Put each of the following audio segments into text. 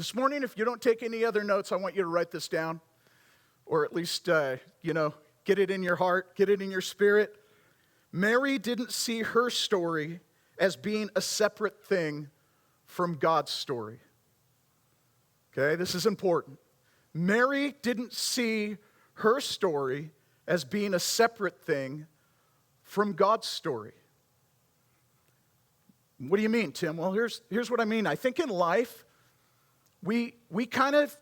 This morning, if you don't take any other notes, I want you to write this down, or at least, get it in your heart, get it in your spirit. Mary didn't see her story as being a separate thing from God's story. Okay, this is important. Mary didn't see her story as being a separate thing from God's story. What do you mean, Tim? Well, here's what I mean. I think in life, we kind of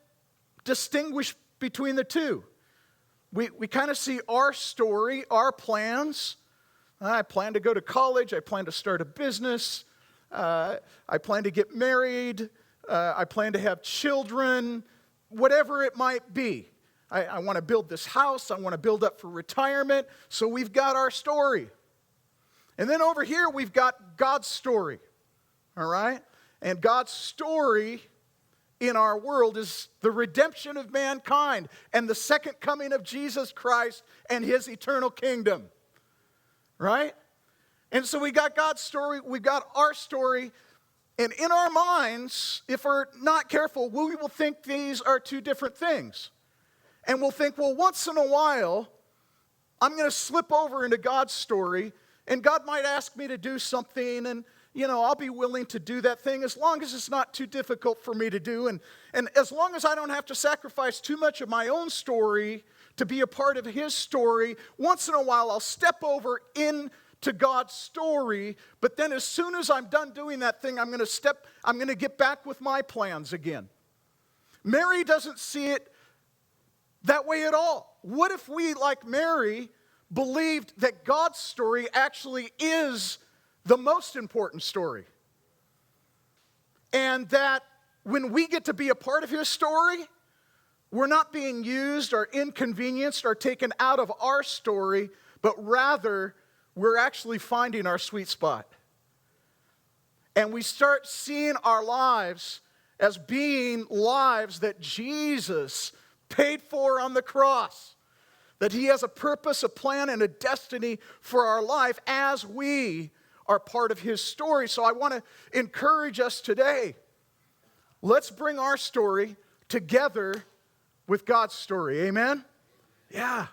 distinguish between the two. We kind of see our story, our plans. I plan to go to college. I plan to start a business. I plan to get married. I plan to have children. Whatever it might be. I want to build this house. I want to build up for retirement. So we've got our story. And then over here, we've got God's story. All right? And God's story in our world is the redemption of mankind and the second coming of Jesus Christ and his eternal kingdom. Right? And so we got God's story, we've got our story, and in our minds, if we're not careful, we will think these are two different things. And we'll think, well, once in a while, I'm going to slip over into God's story, and God might ask me to do something, and I'll be willing to do that thing as long as it's not too difficult for me to do. And as long as I don't have to sacrifice too much of my own story to be a part of his story, once in a while I'll step over into God's story. But then as soon as I'm done doing that thing, I'm going to get back with my plans again. Mary doesn't see it that way at all. What if we, like Mary, believed that God's story actually is the most important story? And that when we get to be a part of his story, we're not being used or inconvenienced or taken out of our story, but rather we're actually finding our sweet spot. And we start seeing our lives as being lives that Jesus paid for on the cross. That he has a purpose, a plan, and a destiny for our life as we are part of his story. So I want to encourage us today. Let's bring our story together with God's story. Amen? Yeah.